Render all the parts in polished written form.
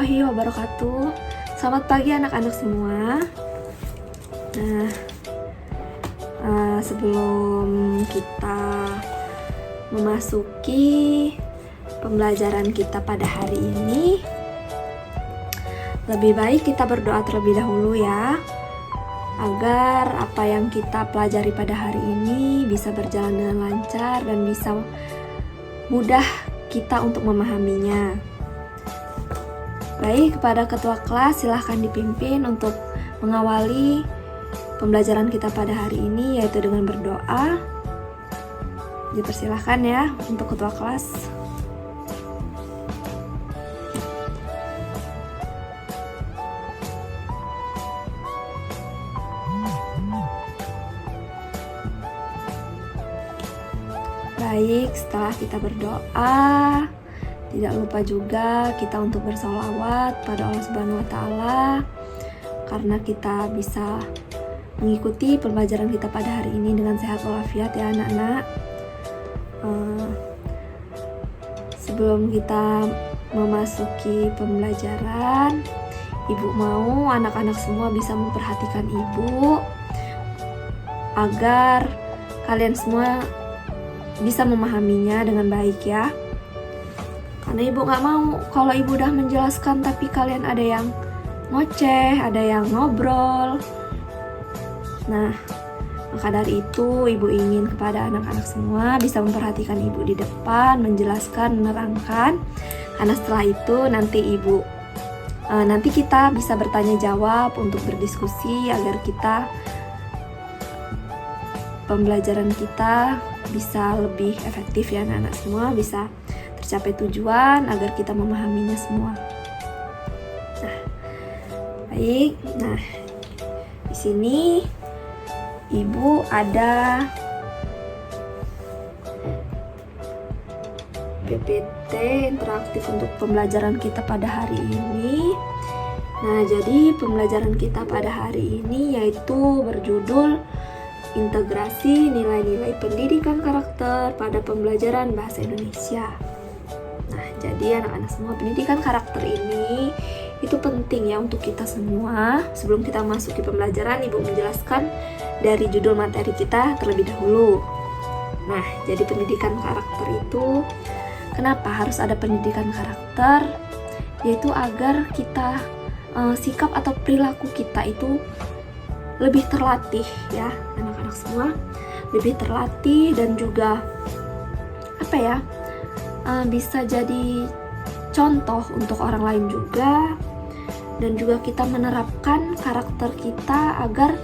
warahmatullahi wabarakatuh. Selamat pagi anak-anak semua. Sebelum kita memasuki pembelajaran kita pada hari ini, lebih baik kita berdoa terlebih dahulu ya, agar apa yang kita pelajari pada hari ini bisa berjalan dengan lancar dan bisa mudah kita untuk memahaminya. Baik, kepada ketua kelas silahkan dipimpin untuk mengawali pembelajaran kita pada hari ini, yaitu dengan berdoa. Dipersilahkan ya untuk ketua kelas. Baik, setelah kita berdoa, tidak lupa juga kita untuk bersolawat pada Allah Subhanahu wa Ta'ala, karena kita bisa mengikuti pembelajaran kita pada hari ini dengan sehat walafiat ya anak-anak. Sebelum kita memasuki pembelajaran, Ibu mau anak-anak semua bisa memperhatikan Ibu agar kalian semua bisa memahaminya dengan baik ya. Karena Ibu gak mau kalau Ibu udah menjelaskan tapi kalian ada yang ngoceh, ada yang ngobrol. Nah, maka dari itu Ibu ingin kepada anak-anak semua bisa memperhatikan Ibu di depan, menjelaskan, menerangkan. Karena setelah itu nanti kita bisa bertanya jawab untuk berdiskusi agar pembelajaran kita bisa lebih efektif ya anak-anak semua, bisa tercapai tujuan agar kita memahaminya semua. Baik, di sini Ibu ada PPT interaktif untuk pembelajaran kita pada hari ini. Nah, jadi pembelajaran kita pada hari ini yaitu berjudul Integrasi Nilai-Nilai Pendidikan Karakter pada Pembelajaran Bahasa Indonesia. Nah, jadi anak-anak semua, pendidikan karakter ini itu penting ya untuk kita semua. Sebelum kita masuk ke pembelajaran, Ibu menjelaskan dari judul materi kita terlebih dahulu. Nah, jadi pendidikan karakter itu, kenapa harus ada pendidikan karakter? Yaitu agar kita, sikap atau perilaku kita itu lebih terlatih ya anak-anak semua, lebih terlatih dan juga bisa jadi contoh untuk orang lain juga, dan juga kita menerapkan karakter kita agar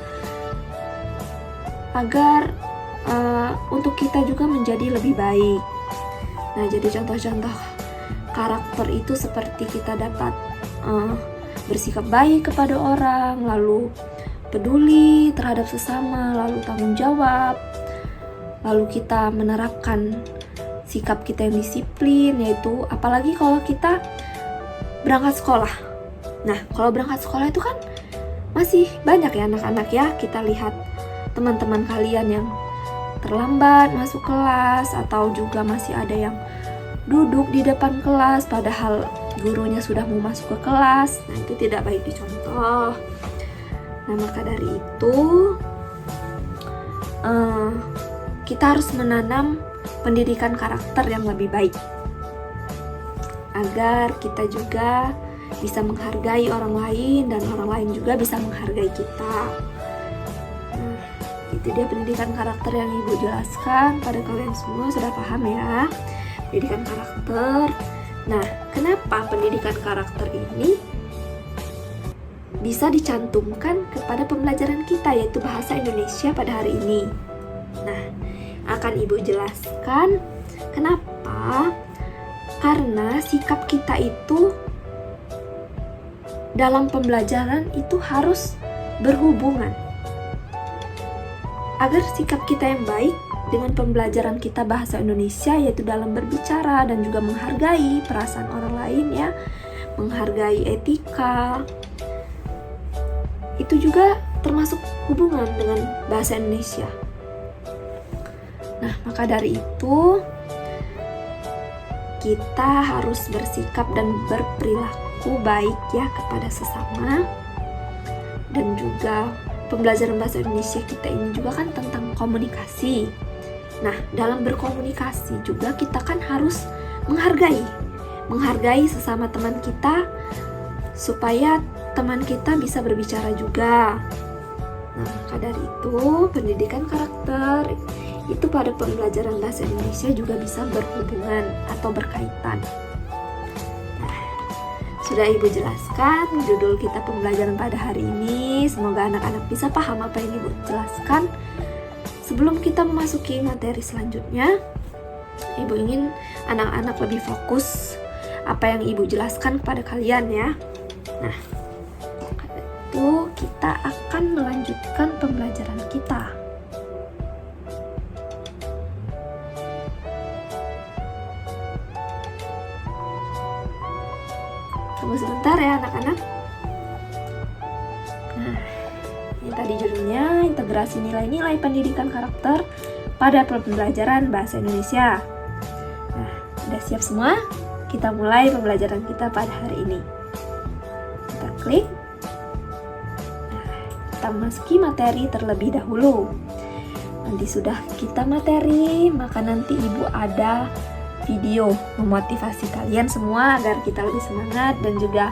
untuk kita juga menjadi lebih baik. Nah, jadi contoh-contoh karakter itu seperti kita dapat bersikap baik kepada orang, lalu peduli terhadap sesama, lalu tanggung jawab, lalu kita menerapkan sikap kita yang disiplin, yaitu apalagi kalau kita berangkat sekolah. Nah, kalau berangkat sekolah itu kan masih banyak ya anak-anak ya, kita lihat teman-teman kalian yang terlambat masuk kelas, atau juga masih ada yang duduk di depan kelas padahal gurunya sudah mau masuk ke kelas. Nah, itu tidak baik dicontoh. Nah, maka dari itu kita harus menanam pendidikan karakter yang lebih baik agar kita juga bisa menghargai orang lain dan orang lain juga bisa menghargai kita. Nah, itu dia pendidikan karakter yang Ibu jelaskan pada kalian semua. Sudah paham ya pendidikan karakter? Nah, kenapa pendidikan karakter ini bisa dicantumkan kepada pembelajaran kita, yaitu bahasa Indonesia pada hari ini? Nah, akan Ibu jelaskan kenapa. Karena sikap kita itu dalam pembelajaran itu harus berhubungan. Agar sikap kita yang baik dengan pembelajaran kita bahasa Indonesia, yaitu dalam berbicara dan juga menghargai perasaan orang lain ya, menghargai etika, itu juga termasuk hubungan dengan bahasa Indonesia. Nah, maka dari itu kita harus bersikap dan berperilaku berperilaku baik ya kepada sesama. Dan juga pembelajaran bahasa Indonesia kita ini juga kan tentang komunikasi. Nah, dalam berkomunikasi juga kita kan harus menghargai sesama teman kita supaya teman kita bisa berbicara juga. Nah, maka dari itu pendidikan karakter itu pada pembelajaran bahasa Indonesia juga bisa berhubungan atau berkaitan. Nah, sudah Ibu jelaskan judul kita pembelajaran pada hari ini. Semoga anak-anak bisa paham apa yang Ibu jelaskan. Sebelum kita memasuki materi selanjutnya, Ibu ingin anak-anak lebih fokus apa yang Ibu jelaskan kepada kalian ya. Nah, itu kita akan melanjutkan pembelajaran kita. Tunggu sebentar ya anak-anak. Nah, ini tadi judulnya integrasi nilai-nilai pendidikan karakter pada pembelajaran bahasa Indonesia. Nah, udah siap semua? Kita mulai pembelajaran kita pada hari ini. Kita klik. Kita masuki materi terlebih dahulu. Nanti sudah kita materi, maka nanti Ibu ada video memotivasi kalian semua agar kita lebih semangat dan juga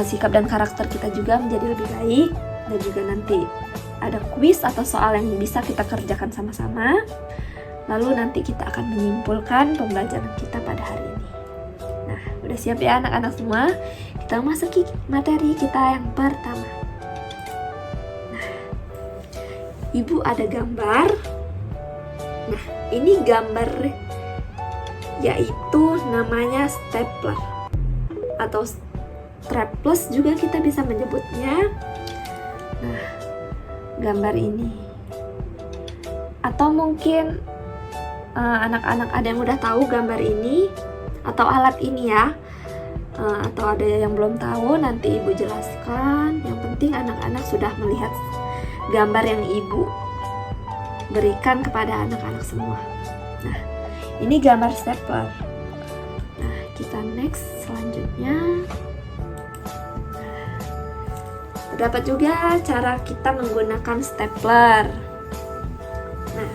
sikap dan karakter kita juga menjadi lebih baik. Dan juga nanti ada kuis atau soal yang bisa kita kerjakan sama-sama. Lalu nanti kita akan menyimpulkan pembelajaran kita pada hari ini. Nah, udah siap ya anak-anak semua? Kita masuki materi kita yang pertama. Ibu ada gambar. Nah, ini gambar yaitu namanya stapler atau strapless juga kita bisa menyebutnya. Nah, gambar ini. Atau mungkin anak-anak ada yang udah tahu gambar ini atau alat ini ya. Atau ada yang belum tahu, nanti Ibu jelaskan. Yang penting anak-anak sudah melihat gambar yang Ibu berikan kepada anak-anak semua. Nah, ini gambar stapler. Nah, kita next selanjutnya. Terdapat juga cara kita menggunakan stapler. Nah,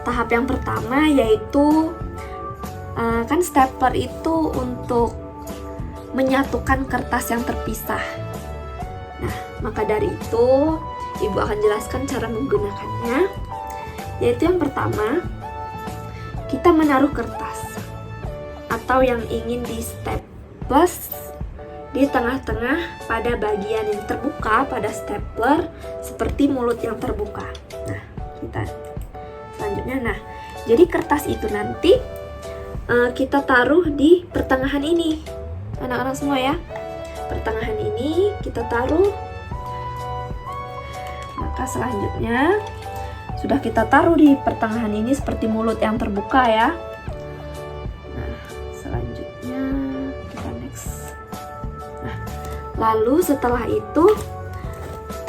tahap yang pertama yaitu kan stapler itu untuk menyatukan kertas yang terpisah. Nah, maka dari itu Ibu akan jelaskan cara menggunakannya. Yaitu yang pertama, kita menaruh kertas atau yang ingin di staples di tengah-tengah pada bagian yang terbuka pada stapler seperti mulut yang terbuka. Nah, kita selanjutnya. Nah, jadi kertas itu nanti kita taruh di pertengahan ini. Anak-anak semua ya. Pertengahan ini kita taruh. Maka selanjutnya sudah kita taruh di pertengahan ini seperti mulut yang terbuka ya. Nah, selanjutnya kita next. Nah, lalu setelah itu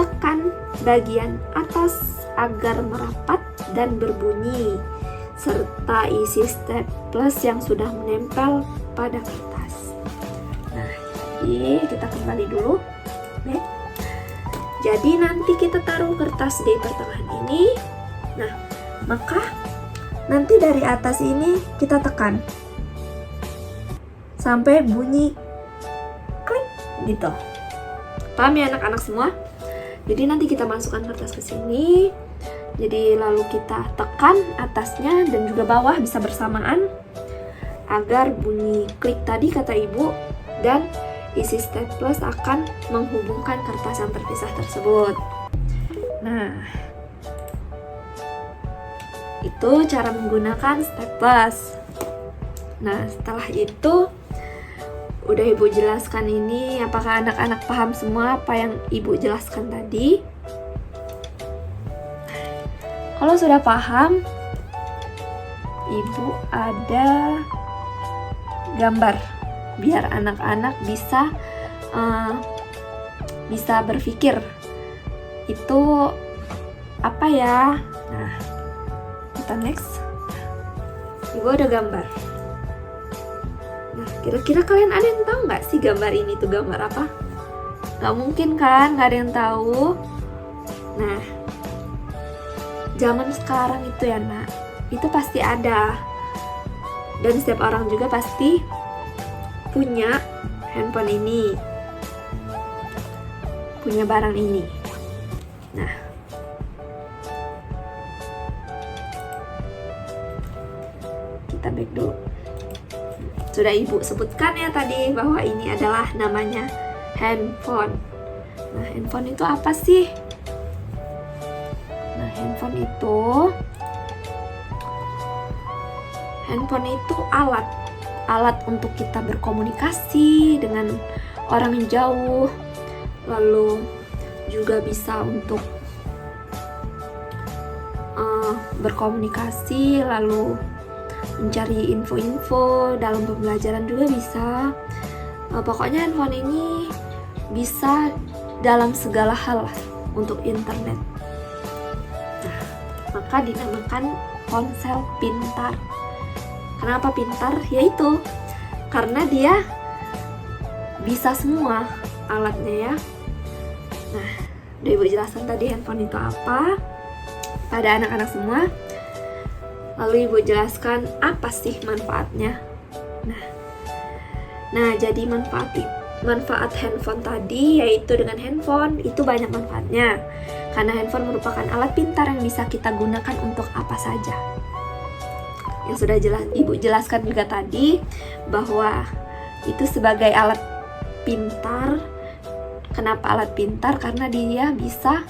tekan bagian atas agar merapat dan berbunyi serta isi staples yang sudah menempel pada kertas. Nah, jadi kita kembali dulu. Baik. Jadi nanti kita taruh kertas di pertengahan ini. Nah, maka nanti dari atas ini kita tekan sampai bunyi klik gitu. Paham ya anak-anak semua? Jadi nanti kita masukkan kertas ke sini. Jadi lalu kita tekan atasnya dan juga bawah bisa bersamaan agar bunyi klik tadi kata Ibu dan isi staples akan menghubungkan kertas yang terpisah tersebut. Nah, itu cara menggunakan staples. Nah, setelah itu udah Ibu jelaskan ini, apakah anak-anak paham semua apa yang Ibu jelaskan tadi? Kalau sudah paham, Ibu ada gambar biar anak-anak bisa berpikir itu apa ya. Nah, kita next. Ibu ada gambar. Nah, kira-kira kalian ada yang tahu nggak sih gambar ini tuh gambar apa? Nggak mungkin kan, nggak ada yang tahu. Nah, zaman sekarang itu ya nak, itu pasti ada. Dan setiap orang juga pasti punya handphone ini, punya barang ini. Nah, kita back dulu. Sudah ibu sebutkan ya tadi bahwa ini adalah namanya handphone. Nah, handphone itu apa sih? Nah, handphone itu alat untuk kita berkomunikasi dengan orang yang jauh, lalu juga bisa untuk berkomunikasi, lalu mencari info-info dalam pembelajaran juga bisa. Pokoknya handphone ini bisa dalam segala hal untuk internet. Nah, maka dinamakan ponsel pintar. Kenapa pintar? Yaitu karena dia bisa semua alatnya ya. Nah, udah ibu jelaskan tadi handphone itu apa pada anak-anak semua. Lalu ibu jelaskan apa sih manfaatnya. Nah, jadi manfaat handphone tadi yaitu dengan handphone itu banyak manfaatnya. Karena handphone merupakan alat pintar yang bisa kita gunakan untuk apa saja. Yang sudah ibu jelaskan juga tadi bahwa itu sebagai alat pintar. Kenapa alat pintar? Karena dia bisa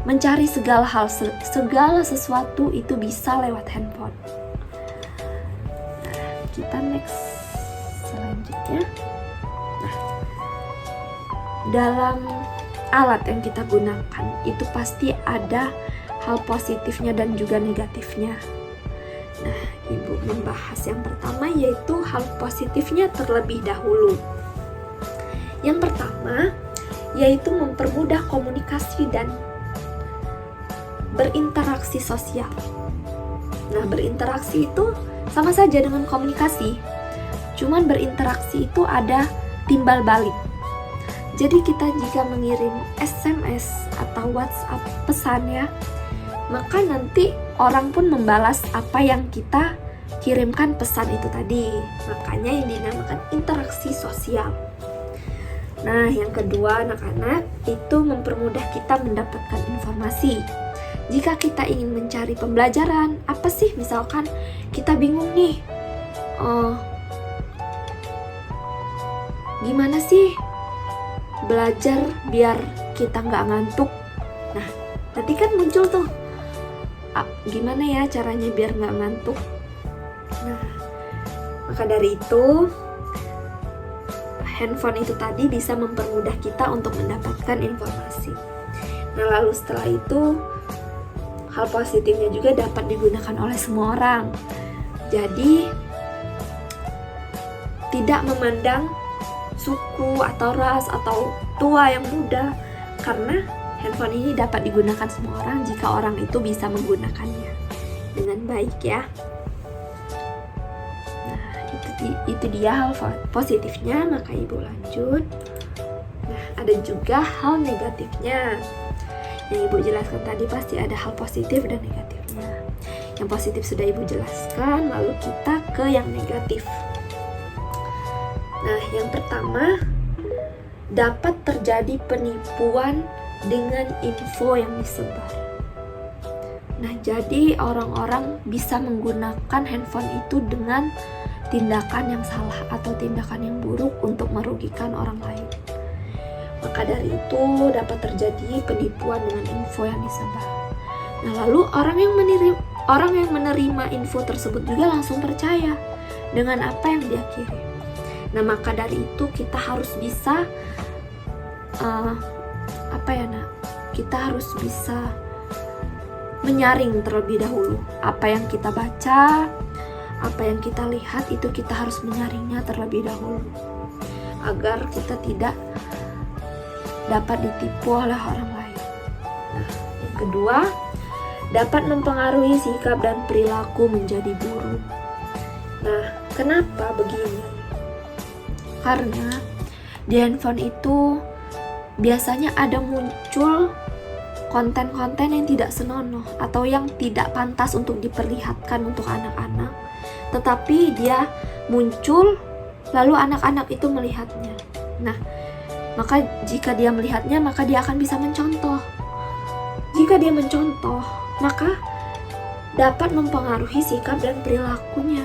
mencari segala hal, segala sesuatu itu bisa lewat handphone. Nah, kita next selanjutnya. Nah, dalam alat yang kita gunakan itu pasti ada hal positifnya dan juga negatifnya. Nah, ibu membahas yang pertama yaitu hal positifnya terlebih dahulu. Yang pertama yaitu mempermudah komunikasi dan berinteraksi sosial. Nah, berinteraksi itu sama saja dengan komunikasi. Cuman berinteraksi itu ada timbal balik. Jadi kita jika mengirim SMS atau WhatsApp pesan ya, maka nanti orang pun membalas apa yang kita kirimkan pesan itu tadi. Makanya yang dinamakan interaksi sosial. Nah, yang kedua anak-anak itu mempermudah kita mendapatkan informasi. Jika kita ingin mencari pembelajaran, apa sih misalkan kita bingung nih, gimana sih belajar biar kita nggak ngantuk? Nah, nanti kan muncul tuh, gimana ya caranya biar nggak ngantuk? Nah, maka dari itu handphone itu tadi bisa mempermudah kita untuk mendapatkan informasi. Nah, lalu setelah itu hal positifnya juga dapat digunakan oleh semua orang. Jadi tidak memandang suku atau ras atau tua yang muda, karena handphone ini dapat digunakan semua orang jika orang itu bisa menggunakannya dengan baik ya. Itu dia hal positifnya, maka ibu lanjut. Nah, ada juga hal negatifnya. Yang ibu jelaskan tadi pasti ada hal positif dan negatifnya. Yang positif sudah ibu jelaskan, lalu kita ke yang negatif. Nah, yang pertama, dapat terjadi penipuan dengan info yang disebar. Nah, jadi orang-orang bisa menggunakan handphone itu dengan tindakan yang salah atau tindakan yang buruk untuk merugikan orang lain. Maka dari itu dapat terjadi penipuan dengan info yang disebar. Nah, lalu orang yang menerima info tersebut juga langsung percaya dengan apa yang dia kirim. Nah, maka dari itu kita harus bisa kita harus bisa menyaring terlebih dahulu apa yang kita baca, apa yang kita lihat, itu kita harus menyaringnya terlebih dahulu agar kita tidak dapat ditipu oleh orang lain. Nah, yang kedua, dapat mempengaruhi sikap dan perilaku menjadi buruk. Nah, Kenapa begini? Karena di handphone itu biasanya ada muncul konten-konten yang tidak senonoh atau yang tidak pantas untuk diperlihatkan untuk anak-anak, tetapi dia muncul lalu anak-anak itu melihatnya. Nah, maka jika dia melihatnya, maka dia akan bisa mencontoh. Jika dia mencontoh, maka dapat mempengaruhi sikap dan perilakunya.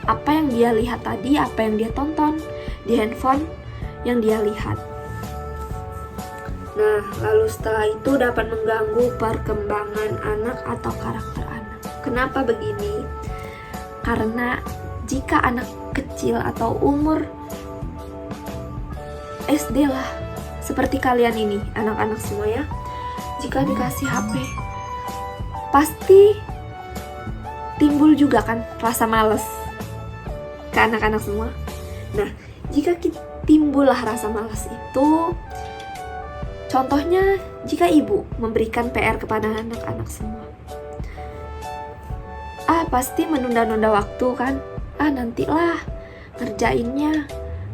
Apa yang dia lihat tadi, apa yang dia tonton di handphone yang dia lihat. Nah, lalu setelah itu dapat mengganggu perkembangan anak atau karakter anak. Kenapa begini? Karena jika anak kecil atau umur SD lah, seperti kalian ini, anak-anak semua ya, jika dikasih HP, pasti timbul juga kan rasa males ke anak-anak semua. Nah, jika timbullah rasa malas itu, contohnya jika ibu memberikan PR kepada anak-anak semua, pasti menunda-nunda waktu kan, nantilah ngerjainnya,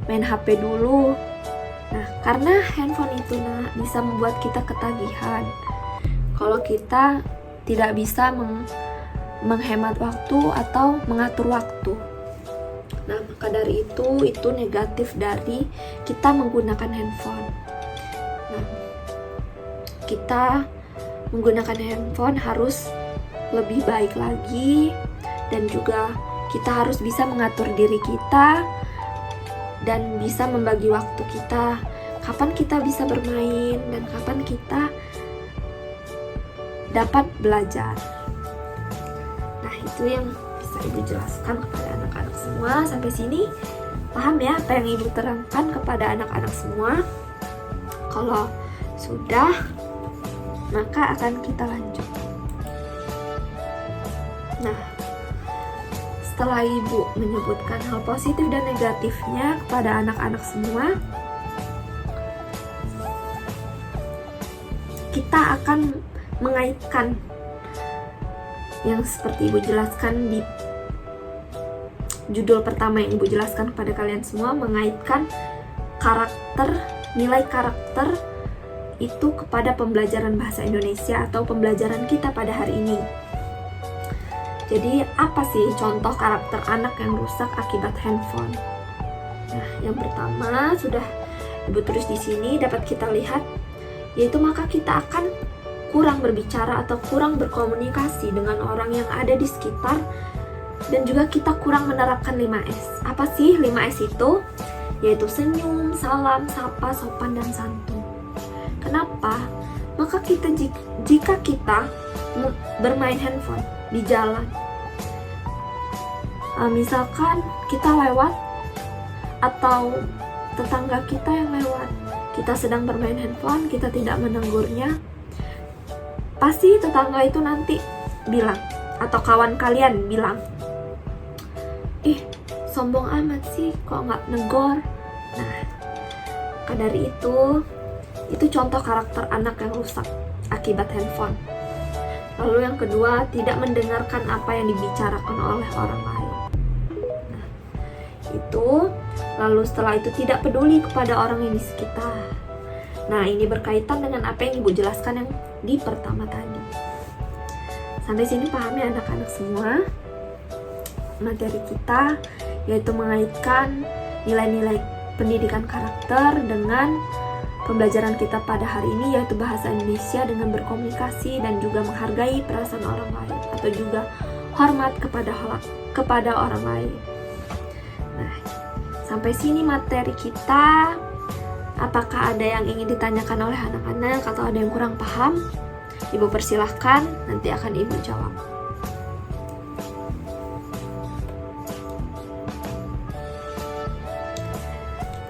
main HP dulu. Nah, karena handphone itu bisa membuat kita ketagihan kalau kita tidak bisa menghemat waktu atau mengatur waktu. Nah, maka dari itu negatif dari kita menggunakan handphone. Nah, kita menggunakan handphone harus lebih baik lagi, dan juga kita harus bisa mengatur diri kita dan bisa membagi waktu kita, kapan kita bisa bermain dan kapan kita dapat belajar. Nah, itu yang bisa ibu jelaskan kepada anak-anak semua. Sampai sini paham ya apa yang ibu terangkan kepada anak-anak semua? Kalau sudah, maka akan kita lanjut. Nah, setelah ibu menyebutkan hal positif dan negatifnya kepada anak-anak semua, kita akan mengaitkan yang seperti ibu jelaskan di judul pertama yang ibu jelaskan kepada kalian semua, mengaitkan karakter, nilai karakter itu kepada pembelajaran bahasa Indonesia atau pembelajaran kita pada hari ini. Jadi apa sih contoh karakter anak yang rusak akibat handphone? Nah, yang pertama sudah ibu tulis di sini, dapat kita lihat, yaitu maka kita akan kurang berbicara atau kurang berkomunikasi dengan orang yang ada di sekitar, dan juga kita kurang menerapkan 5S. Apa sih 5S itu? Yaitu senyum, salam, sapa, sopan, dan santun. Kenapa? Maka jika kita bermain handphone di jalan, misalkan kita lewat atau tetangga kita yang lewat, kita sedang bermain handphone, kita tidak menegurnya, pasti tetangga itu nanti bilang, atau kawan kalian bilang, sombong amat sih, kok nggak negor. Nah, maka dari itu contoh karakter anak yang rusak akibat handphone. Lalu yang kedua, tidak mendengarkan apa yang dibicarakan oleh orang lain. Nah, lalu setelah itu tidak peduli kepada orang yang di sekitar. Nah, ini berkaitan dengan apa yang ibu jelaskan yang di pertama tadi. Sampai sini paham ya anak-anak semua? Materi kita yaitu mengaitkan nilai-nilai pendidikan karakter dengan pembelajaran kita pada hari ini, yaitu bahasa Indonesia dengan berkomunikasi dan juga menghargai perasaan orang lain, atau juga hormat kepada orang lain. Nah, sampai sini materi kita. Apakah ada yang ingin ditanyakan oleh anak-anak atau ada yang kurang paham? Ibu persilahkan, nanti akan ibu jawab.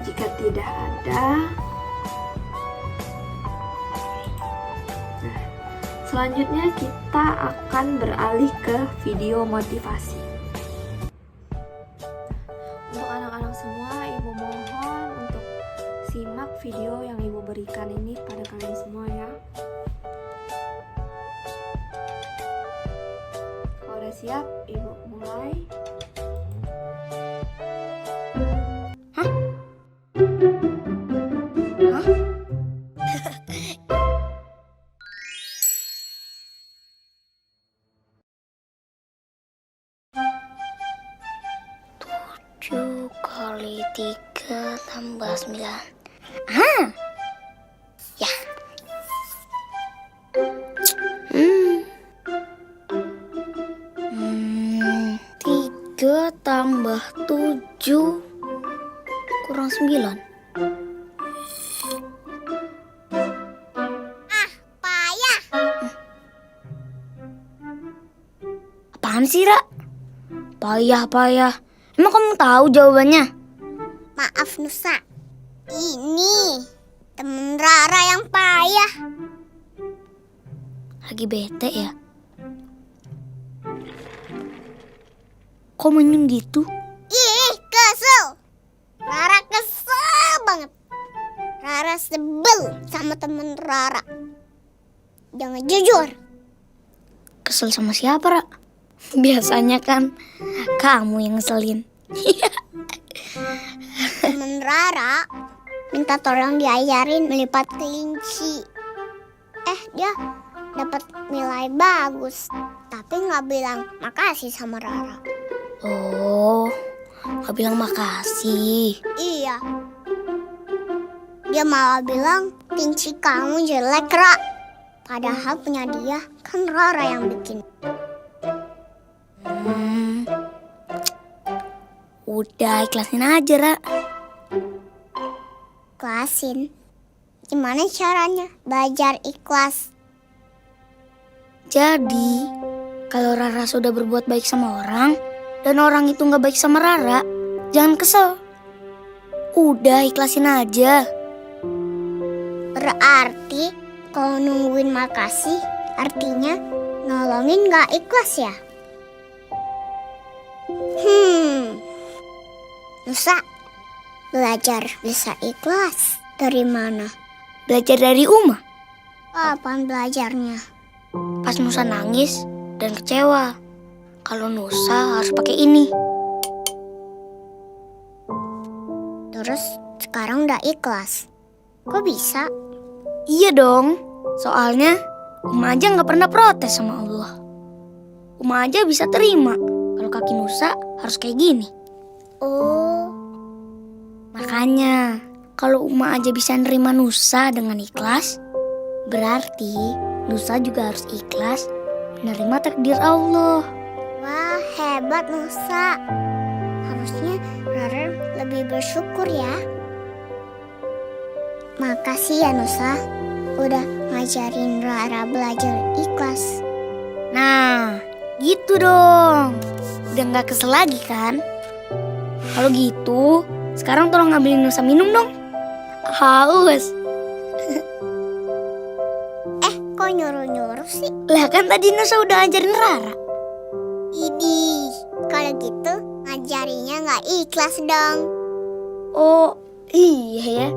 Jika tidak ada, selanjutnya kita akan beralih ke video motivasi. Untuk anak-anak semua, ibu mohon untuk simak video yang ibu berikan ini pada kalian semua ya. Kalau udah siap, ibu mulai. 3 tambah 9. Ah, ya. 3 tambah 7 kurang 9. Payah. Apaan sih, Ra? Payah. Emang kamu tahu jawabannya? Maaf Nusa. Ini temen Rara yang payah. Lagi bete ya? Kok menyung gitu? Ih, kesel. Rara kesel banget. Rara sebel sama temen Rara. Jangan jujur. Kesel sama siapa, Ra? Biasanya kan kamu yang ngeselin. Temen Rara minta tolong diajarin melipat kelinci. Dia dapat nilai bagus, tapi nggak bilang makasih sama Rara. Oh, gak bilang makasih. Iya. Dia malah bilang kelinci kamu jelek, Ra. Padahal punya dia kan Rara yang bikin. Udah ikhlasin aja, Ra. Ikhlasin? Gimana caranya belajar ikhlas? Jadi, kalau Rara sudah berbuat baik sama orang, dan orang itu gak baik sama Rara, jangan kesel. Udah ikhlasin aja. Berarti kalau nungguin makasih, artinya nolongin gak ikhlas ya? Nusa, belajar bisa ikhlas dari mana? Belajar dari Uma. Apaan belajarnya? Pas Nusa nangis dan kecewa. Kalau Nusa harus pakai ini. Terus sekarang udah ikhlas. Kok bisa? Iya dong. Soalnya Uma aja gak pernah protes sama Allah. Uma aja bisa terima kalau kaki Nusa harus kayak gini. Oh, Makanya kalau Uma aja bisa nerima Nusa dengan ikhlas, berarti Nusa juga harus ikhlas menerima takdir Allah. wah hebat Nusa. Harusnya Rara lebih bersyukur ya. Makasih ya Nusa, udah ngajarin Rara belajar ikhlas. Nah, gitu dong. Udah gak kesel lagi kan? Kalau gitu, sekarang tolong ngambilin Nusa minum dong. Haus. Kok nyuruh-nyuruh sih? Lah kan tadi Nusa udah ajarin Rara. Idih, kalau gitu ngajarinya nggak ikhlas dong. Oh, iya ya.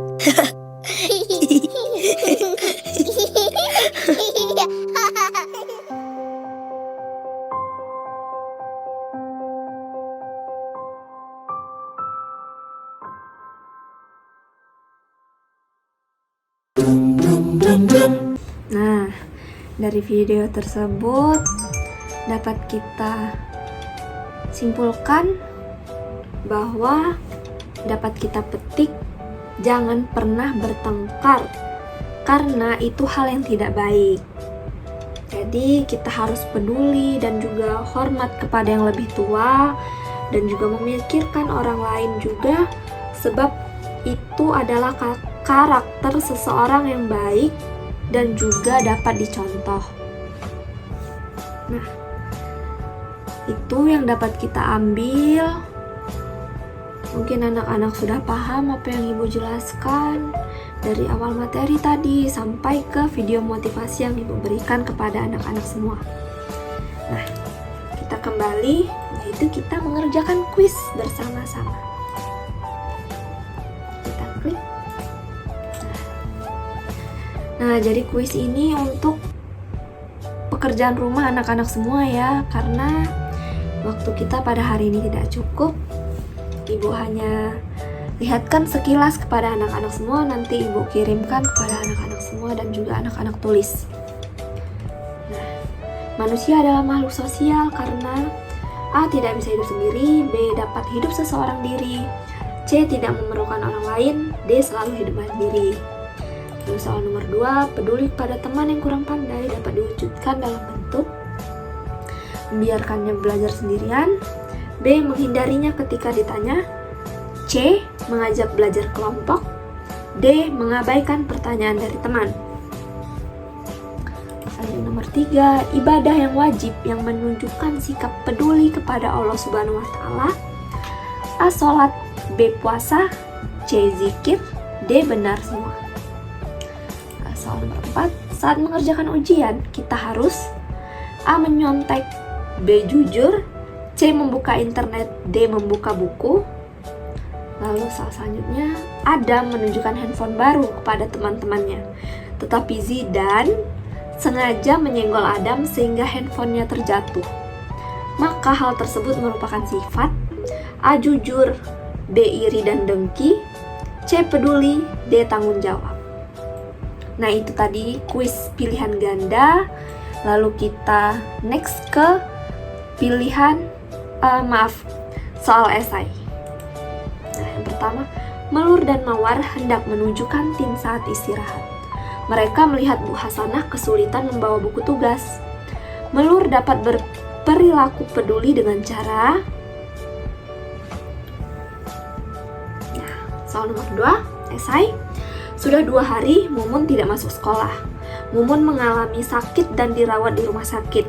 Nah, dari video tersebut dapat kita simpulkan bahwa dapat kita petik jangan pernah bertengkar karena itu hal yang tidak baik. Jadi kita harus peduli dan juga hormat kepada yang lebih tua dan juga memikirkan orang lain juga, sebab itu adalah karakter seseorang yang baik dan juga dapat dicontoh. Nah, itu yang dapat kita ambil. Mungkin anak-anak sudah paham apa yang Ibu jelaskan dari awal materi tadi sampai ke video motivasi yang Ibu berikan kepada anak-anak semua. Nah, kita kembali, yaitu kita mengerjakan kuis bersama-sama. Kita klik. Nah, jadi kuis ini untuk pekerjaan rumah anak-anak semua ya, karena waktu kita pada hari ini tidak cukup. Ibu hanya lihatkan sekilas kepada anak-anak semua, nanti Ibu kirimkan kepada anak-anak semua dan juga anak-anak tulis. Nah, manusia adalah makhluk sosial karena A. tidak bisa hidup sendiri, B. dapat hidup seseorang diri, C. Tidak memerlukan orang lain. D. Selalu hidup mandiri. Lalu soal nomor 2, peduli pada teman yang kurang pandai dapat diwujudkan dalam bentuk membiarkannya belajar sendirian. B. Menghindarinya ketika ditanya. C. Mengajak belajar kelompok. D. Mengabaikan pertanyaan dari teman. Selanjutnya nomor 3, ibadah yang wajib yang menunjukkan sikap peduli kepada Allah Subhanahu wa Ta'ala. A. Sholat. B. Puasa. C. Zikir. D. Benar semua. Soal nomor 4, saat mengerjakan ujian kita harus A. Menyontek. B. Jujur. C. Membuka internet. D. Membuka buku. Lalu soal selanjutnya, Adam menunjukkan handphone baru kepada teman-temannya, tetapi Zidan sengaja menyenggol Adam sehingga handphonenya terjatuh. Maka hal tersebut merupakan sifat A. Jujur. B. Iri dan dengki. C. Peduli. D. Tanggung jawab. Nah, itu tadi kuis pilihan ganda. Lalu kita next ke pilihan soal esai. Nah, yang pertama, Melur dan Mawar hendak menuju kantin saat istirahat. Mereka melihat Bu Hasanah kesulitan membawa buku tugas. Melur dapat berperilaku peduli dengan cara. Nah, soal nomor 2, esai. Sudah 2 hari Mumun tidak masuk sekolah. Mumun mengalami sakit dan dirawat di rumah sakit.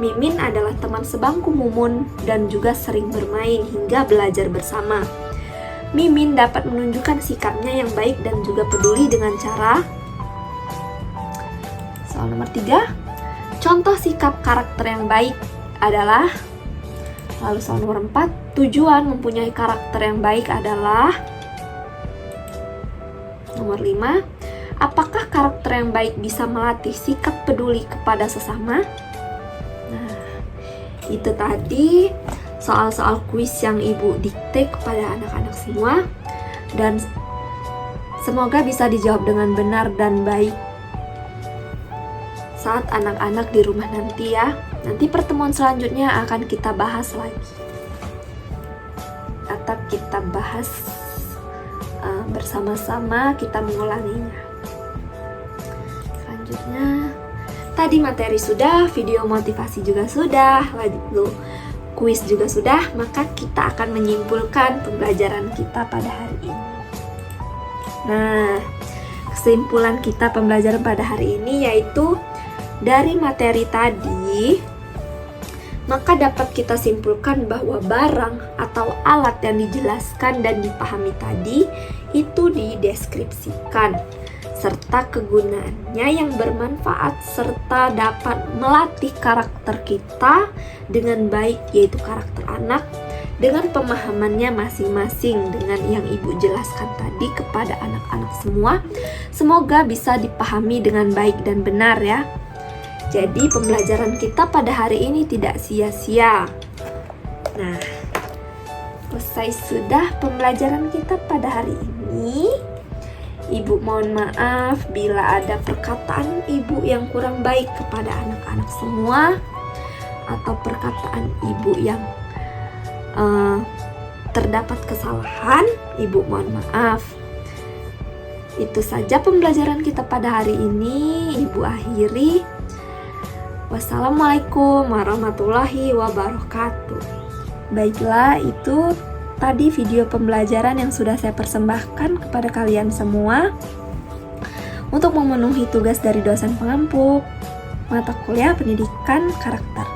Mimin adalah teman sebangku Mumun dan juga sering bermain hingga belajar bersama. Mimin dapat menunjukkan sikapnya yang baik dan juga peduli dengan cara. Soal nomor 3, contoh sikap karakter yang baik adalah. Lalu soal nomor 4, tujuan mempunyai karakter yang baik adalah. Nomor 5, apakah karakter yang baik bisa melatih sikap peduli kepada sesama? Nah, itu tadi soal-soal kuis yang Ibu dikte kepada anak-anak semua, dan semoga bisa dijawab dengan benar dan baik saat anak-anak di rumah nanti ya. Nanti pertemuan selanjutnya akan kita bahas lagi, atau kita bahas bersama-sama, kita mengulanginya. Selanjutnya, tadi materi sudah, video motivasi juga sudah, lalu kuis juga sudah, maka kita akan menyimpulkan pembelajaran kita pada hari ini. Nah, kesimpulan kita pembelajaran pada hari ini yaitu dari materi tadi, maka dapat kita simpulkan bahwa barang atau alat yang dijelaskan dan dipahami tadi itu dideskripsikan, serta kegunaannya yang bermanfaat serta dapat melatih karakter kita dengan baik, yaitu karakter anak dengan pemahamannya masing-masing dengan yang Ibu jelaskan tadi kepada anak-anak semua. Semoga bisa dipahami dengan baik dan benar ya. Jadi pembelajaran kita pada hari ini tidak sia-sia. Nah, selesai sudah pembelajaran kita pada hari ini. Ibu mohon maaf bila ada perkataan Ibu yang kurang baik kepada anak-anak semua, atau perkataan Ibu yang terdapat kesalahan. Ibu mohon maaf. Itu saja pembelajaran kita pada hari ini. Ibu akhiri. Wassalamualaikum warahmatullahi wabarakatuh. Baiklah, itu tadi video pembelajaran yang sudah saya persembahkan kepada kalian semua untuk memenuhi tugas dari dosen pengampu mata kuliah pendidikan karakter.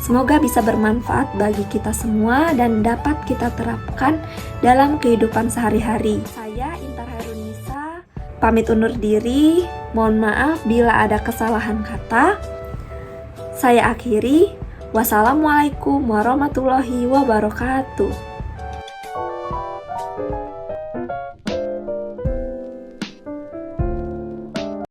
Semoga bisa bermanfaat bagi kita semua dan dapat kita terapkan dalam kehidupan sehari-hari. Saya Intar Herunisa pamit undur diri. Mohon maaf bila ada kesalahan kata. Saya akhiri. Wassalamualaikum warahmatullahi wabarakatuh.